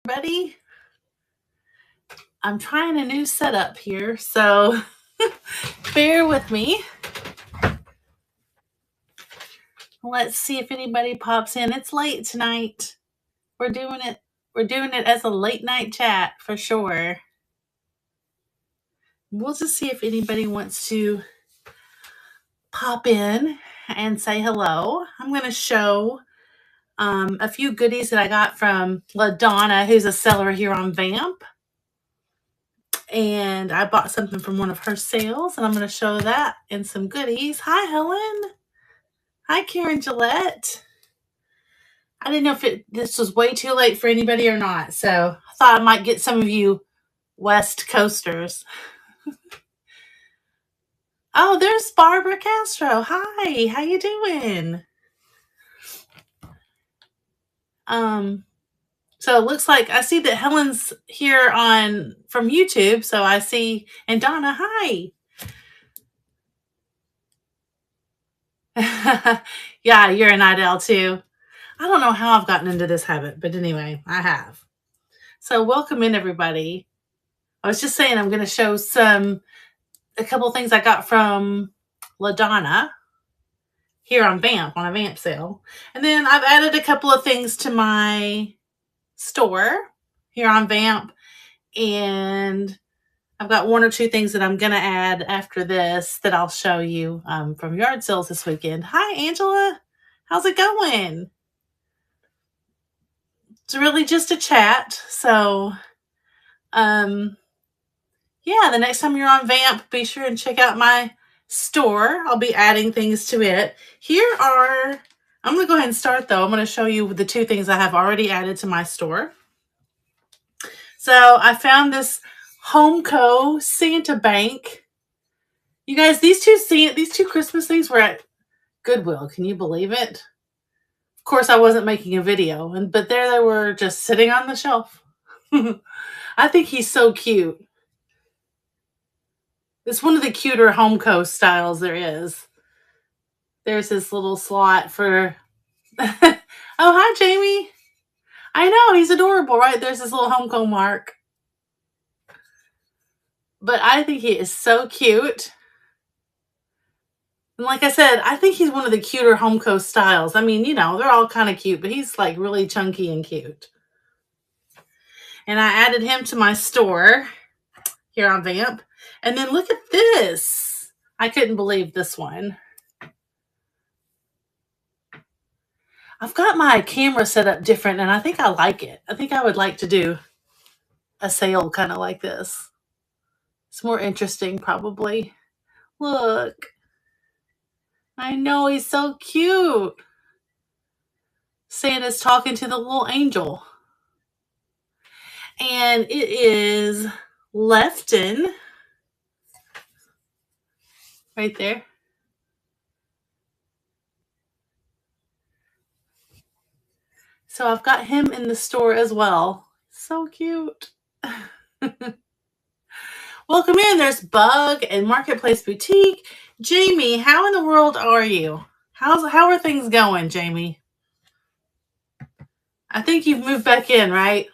Everybody, I'm trying a new setup here, so bear with me. Let's see if anybody pops in. It's late tonight. We're doing it. We're doing it as a late night chat for sure. We'll just see if anybody wants to pop in and say hello. I'm going to show a few goodies that I got from LaDonna, who's a seller here on VAMP. And I bought something from one of her sales, and I'm going to show that and some goodies. Hi, Helen. Hi, Karen Gillette. I didn't know if this was way too late for anybody or not, so I thought I might get some of you West Coasters. Oh, there's Barbara Castro. Hi, how you doing? So it looks like I see that Helen's here from YouTube, so I see, and Donna, hi. Yeah, you're an Idell too. I don't know how I've gotten into this habit, but anyway, I have. So welcome in, everybody. I was just saying I'm going to show a couple things I got from LaDonna here on VAMP, on a VAMP sale. And then I've added a couple of things to my store here on VAMP. And I've got one or two things that I'm going to add after this that I'll show you from yard sales this weekend. Hi, Angela. How's it going? It's really just a chat. So, yeah, the next time you're on VAMP, be sure and check out my store. I'll be adding things to it. I'm going to go ahead and start though. I'm going to show you the two things I have already added to my store. So I found this Homeco Santa bank. You guys, these two Christmas things were at Goodwill. Can you believe it? Of course, I wasn't making a video, but there they were just sitting on the shelf. I think he's so cute. It's one of the cuter Homeco styles there is. There's this little slot for... Oh, hi, Jamie. I know, he's adorable, right? There's this little Homeco mark. But I think he is so cute. And like I said, I think he's one of the cuter Homeco styles. I mean, they're all kind of cute, but he's like really chunky and cute. And I added him to my store here on VAMP. And then look at this. I couldn't believe this one. I've got my camera set up different, and I think I like it. I think I would like to do a sale kind of like this. It's more interesting, probably. Look. I know, he's so cute. Santa's talking to the little angel. And it is Lefton. Right there. So I've got him in the store as well. So cute. Welcome in. There's Bug and Marketplace Boutique. Jamie, how in the world are you? How are things going, Jamie? I think you've moved back in, right?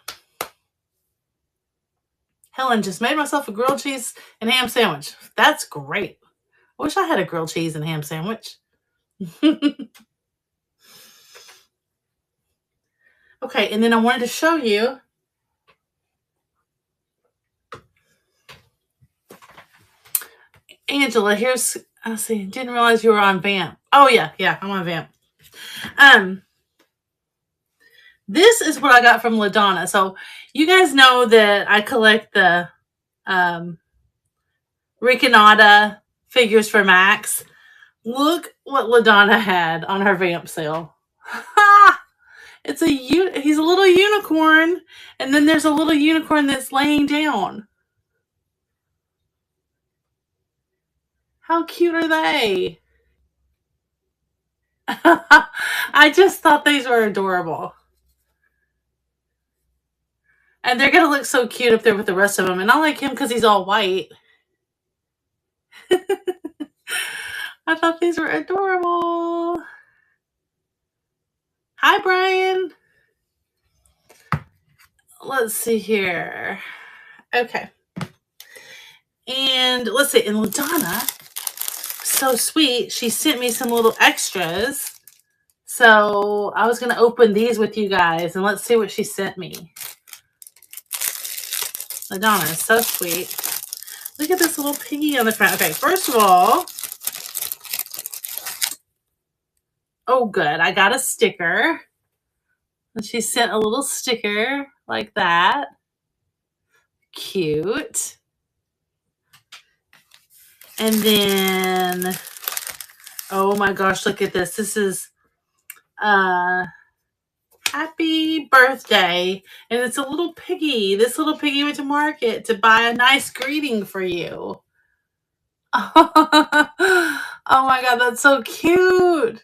Helen, just made myself a grilled cheese and ham sandwich. That's great. I wish I had a grilled cheese and ham sandwich. Okay, and then I wanted to show you Angela. I see. Didn't realize you were on VAMP. Oh yeah, I'm on VAMP. This is what I got from LaDonna. So you guys know that I collect the Ricanata figures for Max. Look what LaDonna had on her VAMP sale. He's a little unicorn, and then there's a little unicorn that's laying down. How cute are they? I just thought these were adorable. And they're going to look so cute up there with the rest of them. And I like him because he's all white. I thought these were adorable. Hi, Brian. let's see here. Okay. And let's see. And LaDonna, so sweet, she sent me some little extras. So I was going to open these with you guys, and let's see what she sent me. LaDonna is so sweet. Look at this little piggy on the front. Okay, first of all, oh good, I got a sticker. And she sent a little sticker like that. Cute. And then, oh my gosh, look at this. This is happy birthday. And it's a little piggy. This little piggy went to market to buy a nice greeting for you. Oh my God, that's so cute.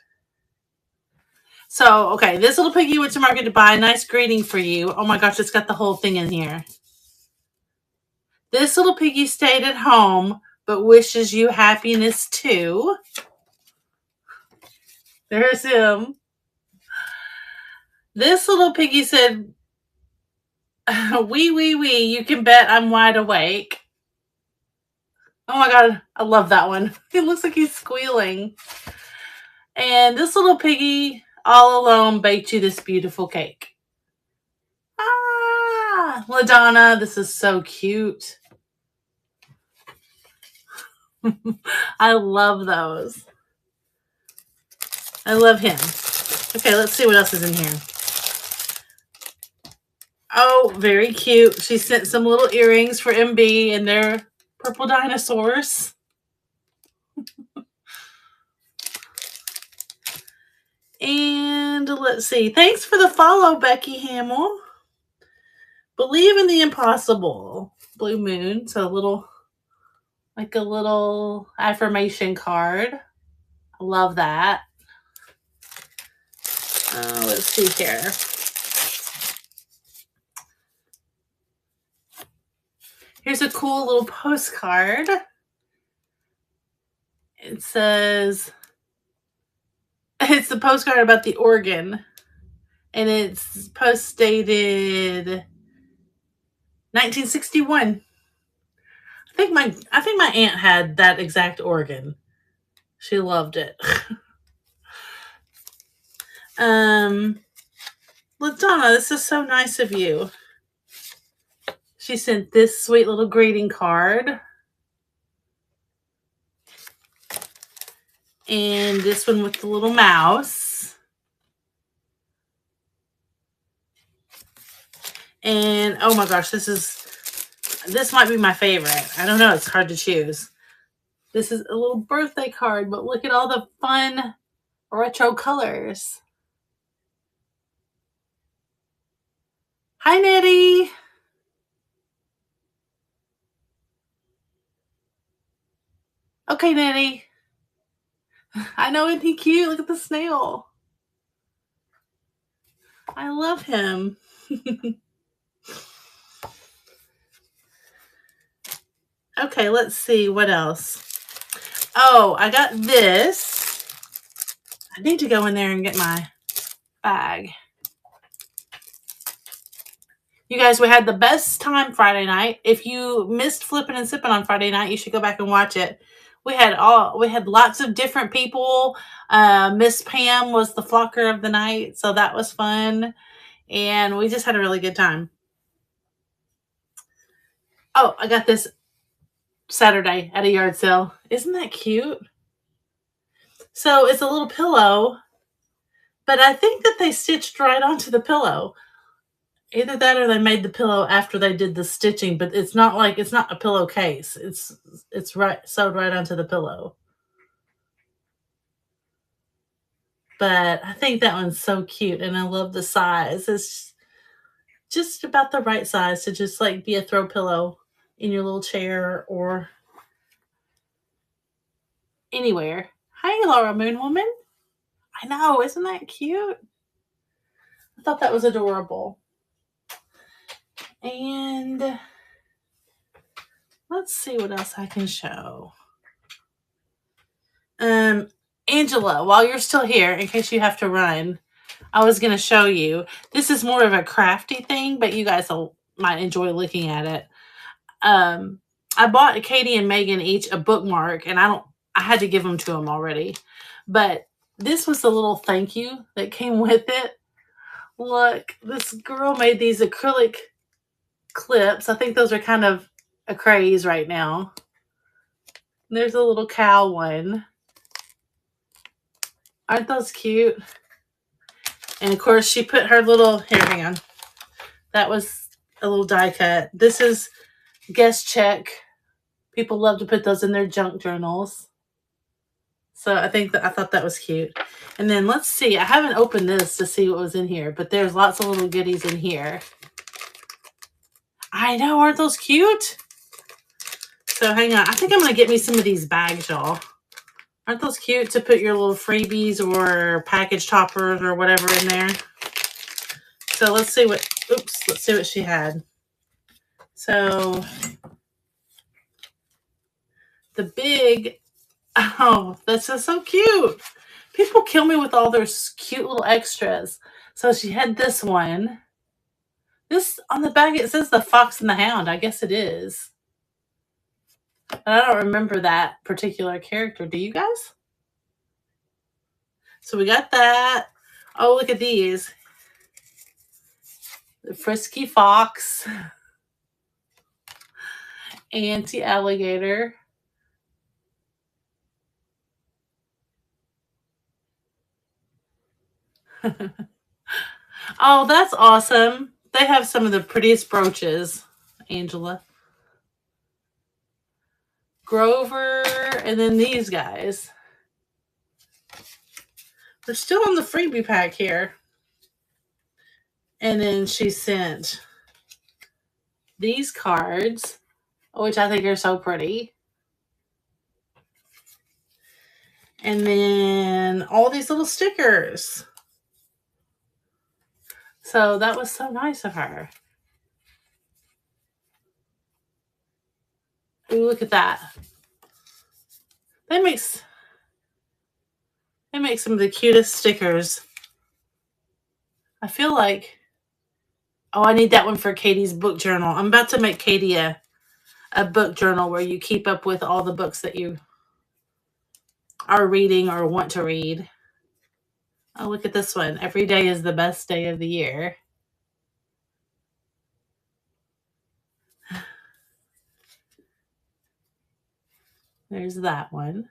So, okay, this little piggy went to market to buy a nice greeting for you. Oh my gosh, it's got the whole thing in here. This little piggy stayed at home, but wishes you happiness too. There's him. This little piggy said, wee, you can bet I'm wide awake. Oh my God, I love that one. He looks like he's squealing. And this little piggy, all alone, baked you this beautiful cake. Ah, LaDonna, this is so cute. I love those. I love him. Okay, let's see what else is in here. Oh, very cute. She sent some little earrings for MB, and they're purple dinosaurs. And let's see. Thanks for the follow, Becky Hamill. Believe in the impossible. Blue moon. So a little affirmation card. I love that. Let's see here. Here's a cool little postcard. It says, it's the postcard about the organ. And it's post dated 1961. I think my aunt had that exact organ. She loved it. LaDonna, this is so nice of you. She sent this sweet little greeting card. And this one with the little mouse. And oh my gosh, this might be my favorite. I don't know, it's hard to choose. This is a little birthday card, but look at all the fun retro colors. Hi, Nettie. Okay, Nettie. I know, isn't he cute? Look at the snail. I love him. Okay, let's see what else. Oh, I got this. I need to go in there and get my bag. You guys, we had the best time Friday night. If you missed Flippin and Sippin on Friday night, you should go back and watch it. We had lots of different people. Miss Pam was the flocker of the night, so that was fun. And we just had a really good time. Oh, I got this Saturday at a yard sale. Isn't that cute? So it's a little pillow, but I think that they stitched right onto the pillow. Either that or they made the pillow after they did the stitching, but it's not a pillowcase. It's sewed right onto the pillow. But I think that one's so cute, and I love the size. It's just about the right size to just like be a throw pillow in your little chair or anywhere. Hi, Laura Moon Woman. I know, isn't that cute? I thought that was adorable. And let's see what else I can show. Angela, while you're still here, in case you have to run, I was going to show you. This is more of a crafty thing, but you guys might enjoy looking at it. I bought Katie and Megan each a bookmark, and I had to give them to them already. But this was the little thank you that came with it. Look, this girl made these acrylic clips. I think those are kind of a craze right now. There's a little cow one. Aren't those cute? And of course, she put her little, here, hang on. That was a little die cut. This is guest check. People love to put those in their junk journals. So I thought that was cute. And then let's see. I haven't opened this to see what was in here, but there's lots of little goodies in here. I know, aren't those cute? So hang on. I think I'm going to get me some of these bags, y'all. Aren't those cute to put your little freebies or package toppers or whatever in there? So let's see what she had. So the big, oh, this is so cute. People kill me with all their cute little extras. So she had this one. This, on the bag, it says the Fox and the Hound. I guess it is. But I don't remember that particular character. Do you guys? So we got that. Oh, look at these. The Frisky Fox. Anti-alligator. Oh, that's awesome. They have some of the prettiest brooches, Angela. Grover, and then these guys. They're still on the freebie pack here. And then she sent these cards, which I think are so pretty. And then all these little stickers. So that was so nice of her. Ooh, look at that. They make some of the cutest stickers. I feel like, oh, I need that one for Katie's book journal. I'm about to make Katie a book journal where you keep up with all the books that you are reading or want to read. Oh, look at this one. Every day is the best day of the year. There's that one.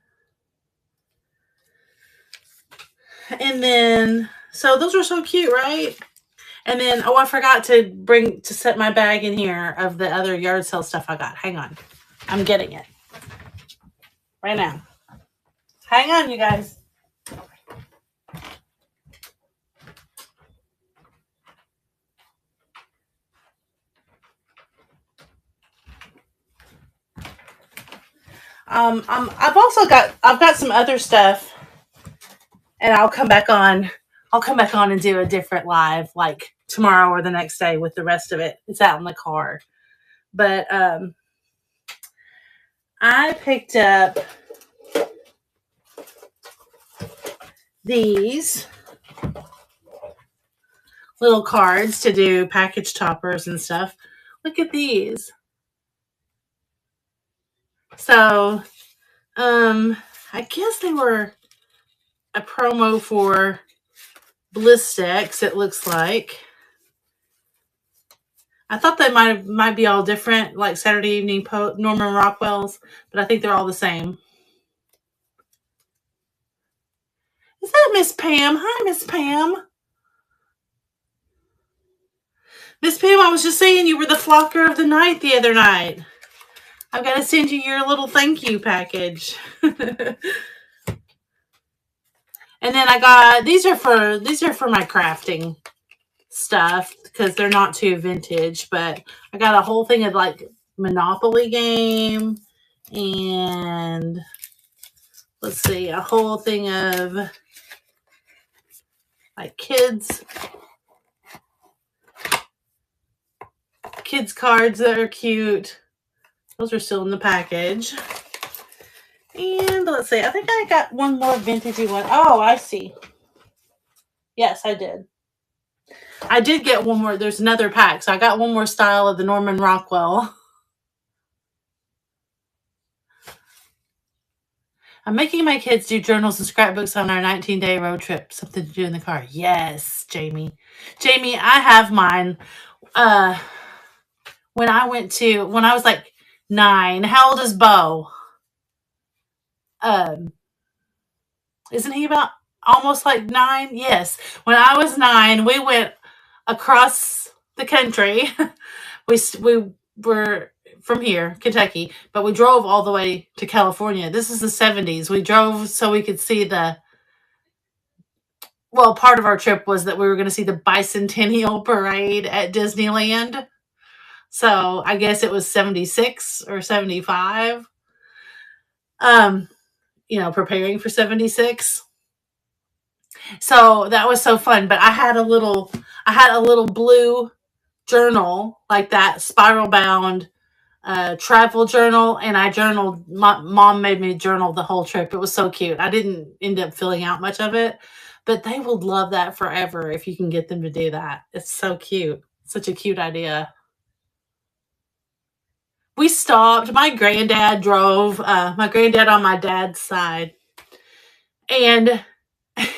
And then, so those were so cute, right? And then, oh, I forgot to set my bag in here of the other yard sale stuff I got. Hang on. I'm getting it right now. Hang on, you guys. I've got some other stuff, and I'll come back on and do a different live, like tomorrow or the next day with the rest of it. It's out in the car. But I picked up these little cards to do package toppers and stuff. Look at these. So, I guess they were a promo for Blistex, it looks like. I thought they might be all different, like Saturday Evening Norman Rockwell's, but I think they're all the same. Is that Miss Pam? Hi, Miss Pam. Miss Pam, I was just saying you were the flocker of the night the other night. I've got to send you your little thank you package. And then I got, these are for my crafting stuff because they're not too vintage, but I got a whole thing of like Monopoly game and let's see, a whole thing of like kids cards that are cute. Those are still in the package. And let's see, I think I got one more vintagey one. Oh, I see. Yes, I did. I did get one more. There's another pack. So I got one more style of the Norman Rockwell. I'm making my kids do journals and scrapbooks on our 19-day road trip. Something to do in the car. Yes, Jamie. Jamie, I have mine. When I was like 9. How old is Bo? Isn't he about almost like 9? Yes. When I was 9, we went across the country. we were from here, Kentucky, but we drove all the way to California. This is the 70s. We drove so we could see part of our trip was that we were going to see the bicentennial parade at Disneyland. So I guess it was 76 or 75. Preparing for 76. So that was so fun. But I had a little blue journal, like that spiral bound travel journal, and I journaled. My mom made me journal the whole trip. It was so cute. I didn't end up filling out much of it, but they would love that forever if you can get them to do that. It's so cute. Such a cute idea. We stopped. My granddad drove. My granddad on my dad's side, and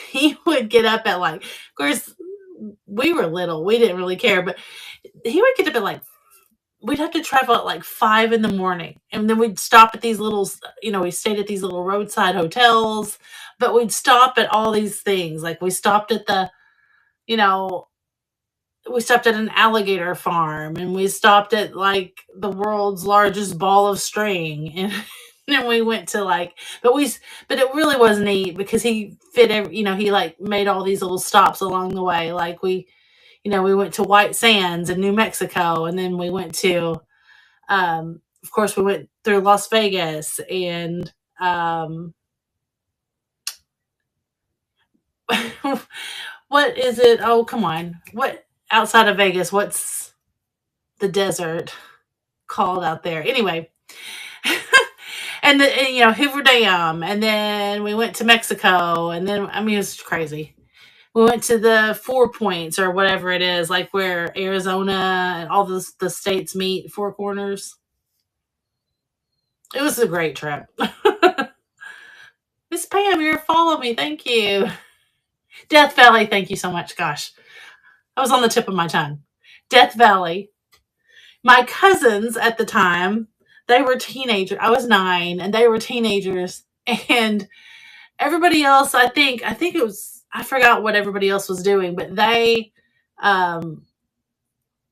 he would get up at of course, we were little. We didn't really care, but he would get up at we'd have to travel at 5 in the morning. And then we'd stop at these little, we stayed at these little roadside hotels, but we'd stop at all these things. Like we stopped at we stopped at an alligator farm, and we stopped at the world's largest ball of string. And then we went to but it really was neat because he fit he made all these little stops along the way. We went to White Sands in New Mexico, and then we went to, of course, we went through Las Vegas, and what is it? Oh, come on. What outside of Vegas? What's the desert called out there? Anyway, and Hoover Dam, and then we went to Mexico, and then it was crazy. We went to the 4 Points or whatever it is, where Arizona and all the states meet, Four Corners. It was a great trip. Miss Pam, you're following me. Thank you. Death Valley, thank you so much. Gosh, I was on the tip of my tongue. Death Valley. My cousins at the time, they were teenagers. I was 9, and they were teenagers. And everybody else, I think it was, I forgot what everybody else was doing, but they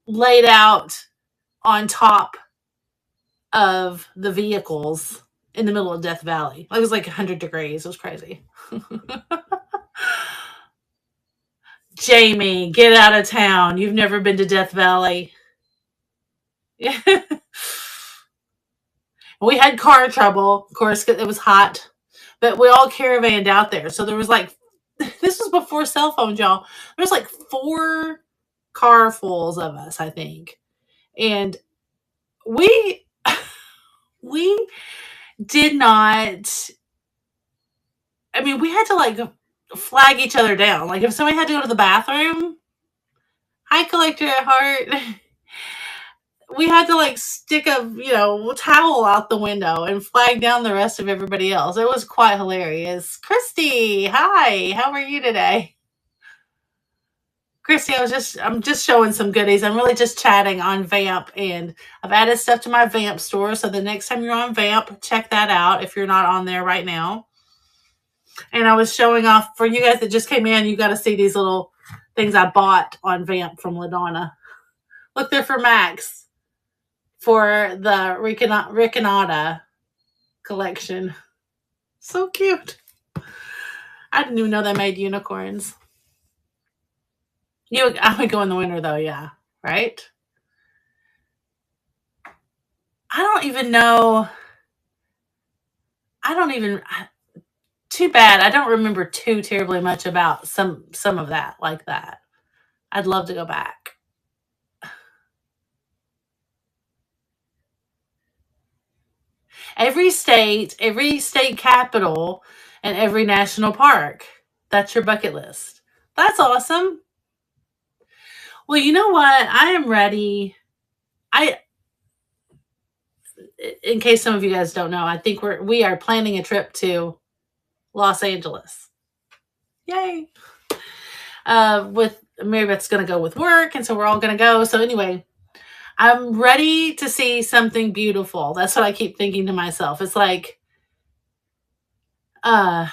laid out on top of the vehicles in the middle of Death Valley. It was 100 degrees. It was crazy. Jamie, get out of town. You've never been to Death Valley. We had car trouble, of course, because it was hot, but we all caravanned out there. So there was this was before cell phones, y'all. There was 4 carfuls of us, I think. And we did not, we had to flag each other down. If somebody had to go to the bathroom, hi, Collector at Heart, we had to stick a towel out the window and flag down the rest of everybody else. It was quite hilarious. Christy, hi, how are you today? Christy, I'm just showing some goodies. I'm really just chatting on VAMP, and I've added stuff to my VAMP store. So the next time you're on VAMP, check that out if you're not on there right now. And I was showing off for you guys that just came in. You got to see these little things I bought on VAMP from LaDonna. Look, they're for Max for the Ricanata collection. So cute. I didn't even know they made unicorns. I would go in the winter though, yeah, right? I don't even know. Too bad. I don't remember too terribly much about some of that like that. I'd love to go back. Every state capital, and every national park. That's your bucket list. That's awesome. Well, you know what? I am ready. I In case some of you guys don't know, I think we are planning a trip to Los Angeles. Yay. With Mary Beth's gonna go with work, and so we're all gonna go. So anyway, I'm ready to see something beautiful. That's what I keep thinking to myself. It's like, uh,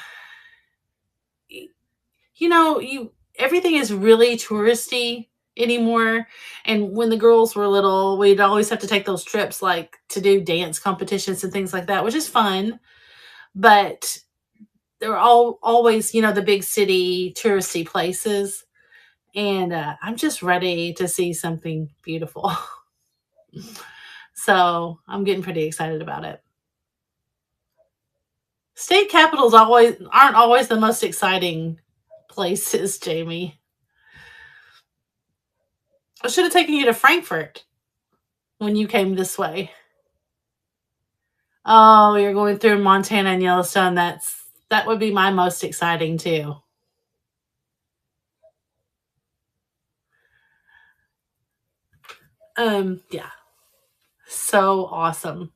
you everything is really touristy anymore. And when the girls were little, we'd always have to take those trips like to do dance competitions and things like that, which is fun. But they're always, the big city touristy places. And I'm just ready to see something beautiful. So I'm getting pretty excited about it. State capitals aren't always the most exciting places, Jamie. I should have taken you to Frankfurt when you came this way. Oh, you're going through Montana and Yellowstone. That would be my most exciting too. Yeah. So awesome.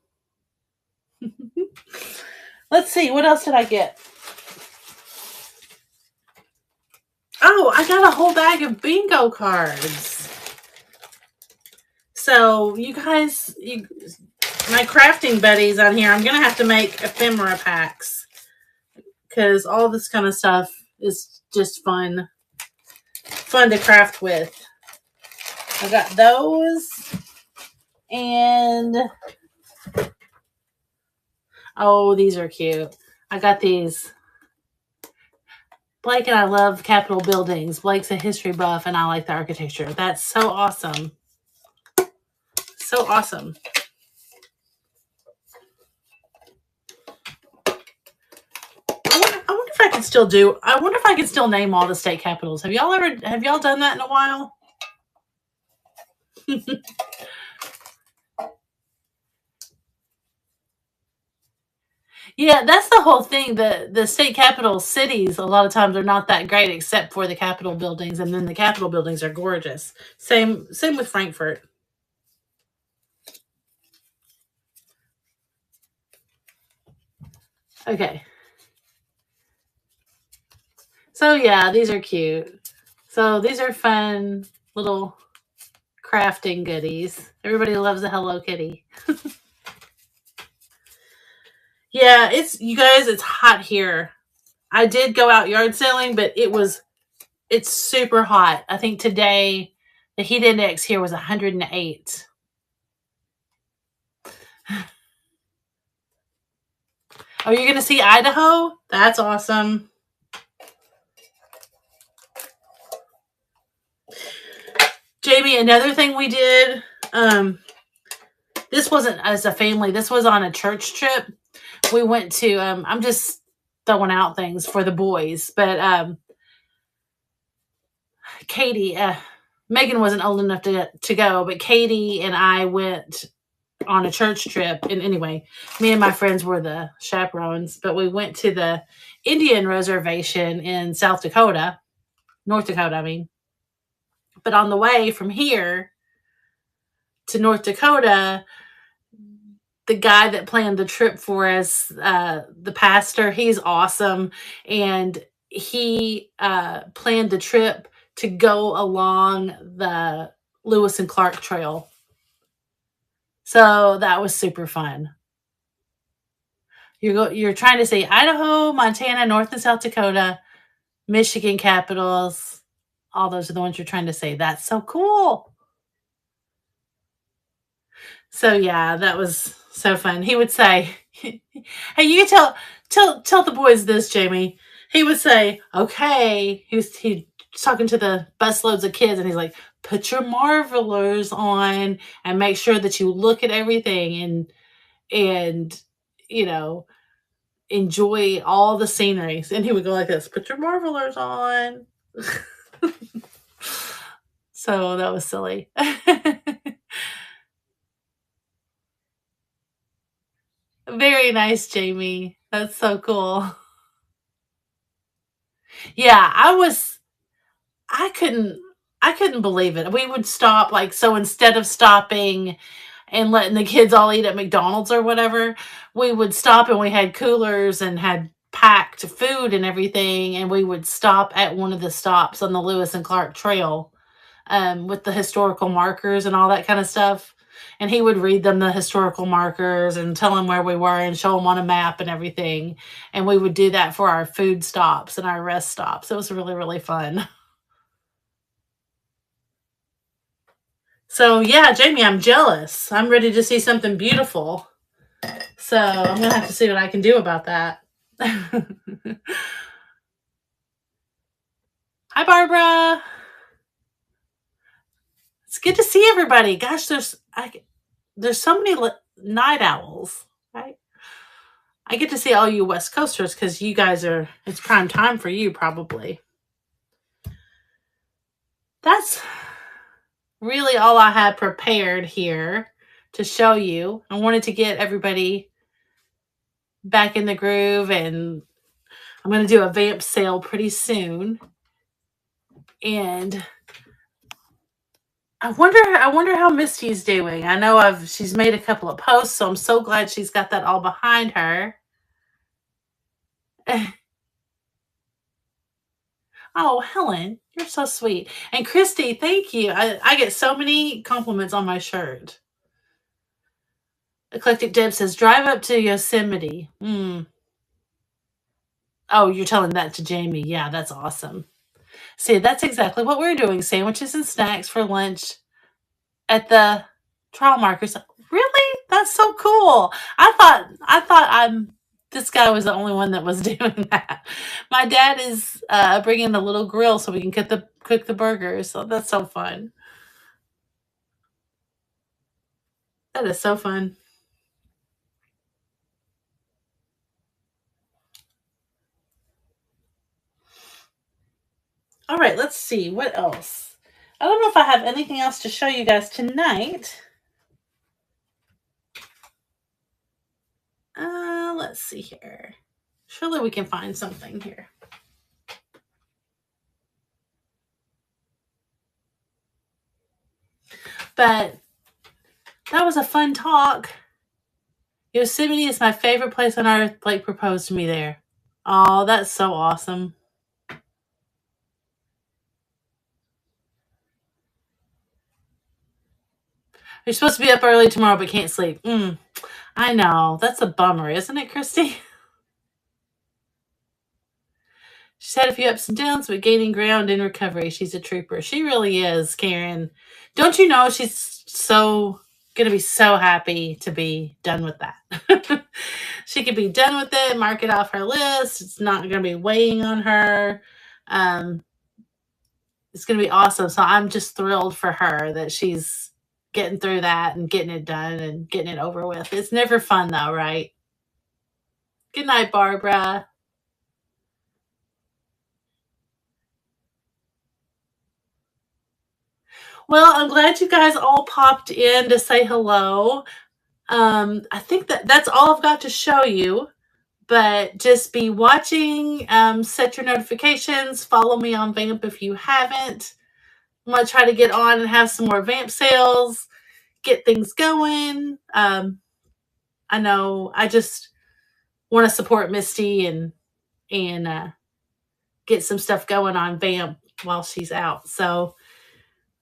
Let's see, what else did I get? Oh, I got a whole bag of bingo cards. So you guys, my crafting buddies on here, I'm gonna have to make ephemera packs because all this kind of stuff is just fun to craft with. I got those, and oh, these are cute. I got these. Blake and I love Capitol buildings. Blake's a history buff, and I like the architecture. That's so awesome. So awesome. I wonder if I can still name all the state capitals. Have y'all done that in a while? Yeah, that's the whole thing. The state capital cities a lot of times are not that great except for the Capitol buildings, and then the Capitol buildings are gorgeous. Same with Frankfurt. Okay. So yeah, these are cute. So these are fun little crafting goodies. Everybody loves a Hello Kitty. Yeah, it's hot here. I did go out yard selling, but it's super hot. I think today the heat index here was 108. Oh, you're gonna see Idaho? That's awesome. Jamie, another thing we did, this wasn't as a family, this was on a church trip. We went to, I'm just throwing out things for the boys, but Katie, Megan wasn't old enough to go, but Katie and I went on a church trip. And anyway, me and my friends were the chaperones, but we went to the Indian reservation in North Dakota, I mean. But on the way from here to North Dakota, the guy that planned the trip for us, the pastor, he's awesome. And he planned the trip to go along the Lewis and Clark Trail. So that was super fun. You're trying to say Idaho, Montana, North and South Dakota, Michigan capitals. All those are the ones you're trying to say. That's so cool. So yeah, that was so fun. He would say, "Hey, you tell the boys this, Jamie." He would say, "Okay." He's talking to the busloads of kids, and he's like, "Put your marvelers on and make sure that you look at everything and you know enjoy all the sceneries." And he would go like this, "Put your marvelers on." So that was silly. Very nice, Jamie. That's so cool. Yeah, I couldn't believe it. We would stop, like, so instead of stopping and letting the kids all eat at McDonald's or whatever, we would stop and we had coolers and had packed food and everything, and we would stop at one of the stops on the Lewis and Clark Trail, with the historical markers and all that kind of stuff. And he would read them the historical markers and tell them where we were and show them on a map and everything. And we would do that for our food stops and our rest stops. It was really, really fun. So yeah, Jamie, I'm jealous. I'm ready to see something beautiful. So I'm gonna have to see what I can do about that. Hi, Barbara. It's good to see everybody. Gosh, there's so many night owls. Right? I get to see all you West Coasters because you guys it's prime time for you probably. That's really all I had prepared here to show you. I wanted to get everybody back in the groove, and I'm going to do a VAMP sale pretty soon. And I wonder how Misty's doing. I know she's made a couple of posts, so I'm so glad she's got that all behind her. Oh, Helen, you're so sweet. And Christy, thank you. I get so many compliments on my shirt. Eclectic Deb says, drive up to Yosemite. Oh, you're telling that to Jamie. Yeah, that's awesome. See, that's exactly what we're doing. Sandwiches and snacks for lunch at the trial markers. Really? That's so cool. I thought this guy was the only one that was doing that. My dad is bringing the little grill so we can cook the burgers. So that's so fun. That is so fun. All right, let's see. What else? I don't know if I have anything else to show you guys tonight. Let's see here. Surely we can find something here. But that was a fun talk. Yosemite is my favorite place on earth. Blake proposed to me there. Oh, that's so awesome. You're supposed to be up early tomorrow but can't sleep. I know. That's a bummer, isn't it, Christy? She's had a few ups and downs, but gaining ground in recovery. She's a trooper. She really is, Karen. Don't you know she's going to be so happy to be done with that. She could be done with it, mark it off her list. It's not going to be weighing on her. It's going to be awesome. So I'm just thrilled for her that she's getting through that and getting it done and getting it over with. It's never fun though, right? Good night, Barbara. Well, I'm glad you guys all popped in to say hello. I think that's all I've got to show you, but just be watching, set your notifications, follow me on VAMP if you haven't. I'm going to try to get on and have some more VAMP sales, get things going. I know I just want to support Misty and get some stuff going on VAMP while she's out. So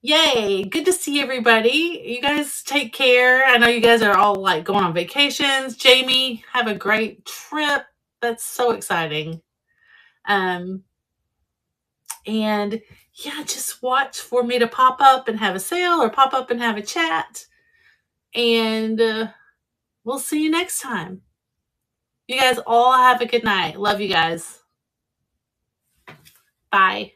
yay, good to see everybody. You guys take care. I know you guys are all like going on vacations. Jamie, have a great trip. That's so exciting. And yeah, just watch for me to pop up and have a sale or pop up and have a chat. And we'll see you next time. You guys all have a good night. Love you guys. Bye.